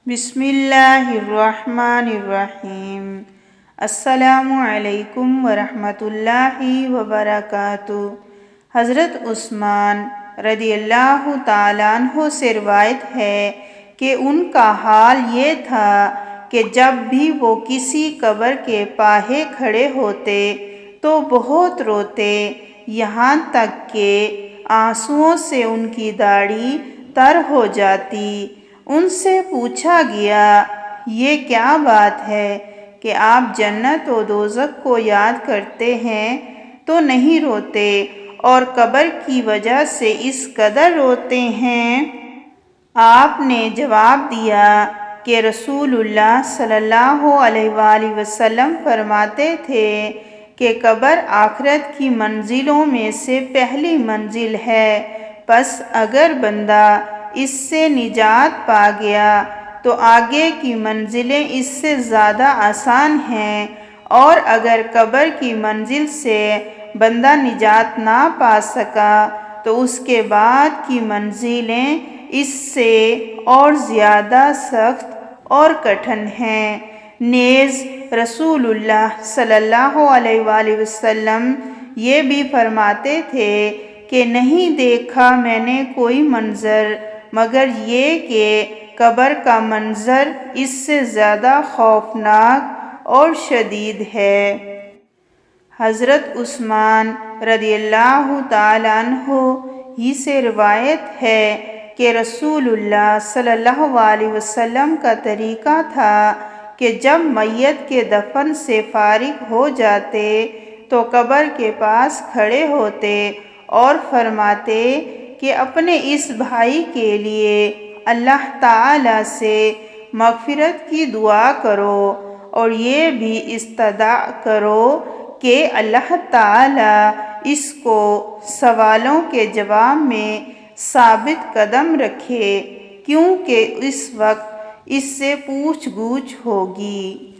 بسم اللہ الرحمن الرحیم۔ السلام علیکم ورحمۃ اللہ وبرکاتہ۔ حضرت عثمان رضی اللہ تعالیٰ عنہ سے روایت ہے کہ ان کا حال یہ تھا کہ جب بھی وہ کسی قبر کے پاہے کھڑے ہوتے تو بہت روتے، یہاں تک کہ آنسوؤں سے ان کی داڑھی تر ہو جاتی۔ ان سے پوچھا گیا، یہ کیا بات ہے کہ آپ جنت و دوزخ کو یاد کرتے ہیں تو نہیں روتے، اور قبر کی وجہ سے اس قدر روتے ہیں؟ آپ نے جواب دیا کہ رسول اللہ صلی اللہ علیہ وآلہ وسلم فرماتے تھے کہ قبر آخرت کی منزلوں میں سے پہلی منزل ہے، پس اگر بندہ اس سے نجات پا گیا تو آگے کی منزلیں اس سے زیادہ آسان ہیں، اور اگر قبر کی منزل سے بندہ نجات نہ پا سکا تو اس کے بعد کی منزلیں اس سے اور زیادہ سخت اور کٹھن ہیں۔ نیز رسول اللہ صلی اللہ علیہ وآلہ وسلم یہ بھی فرماتے تھے کہ نہیں دیکھا میں نے کوئی منظر مگر یہ کہ قبر کا منظر اس سے زیادہ خوفناک اور شدید ہے۔ حضرت عثمان رضی اللہ تعالیٰ عنہ ہی سے روایت ہے کہ رسول اللہ صلی اللہ علیہ وسلم کا طریقہ تھا کہ جب میت کے دفن سے فارغ ہو جاتے تو قبر کے پاس کھڑے ہوتے اور فرماتے کہ اپنے اس بھائی کے لیے اللہ تعالیٰ سے مغفرت کی دعا کرو، اور یہ بھی استدعا کرو کہ اللہ تعالیٰ اس کو سوالوں کے جواب میں ثابت قدم رکھے، کیونکہ اس وقت اس سے پوچھ گچھ ہوگی۔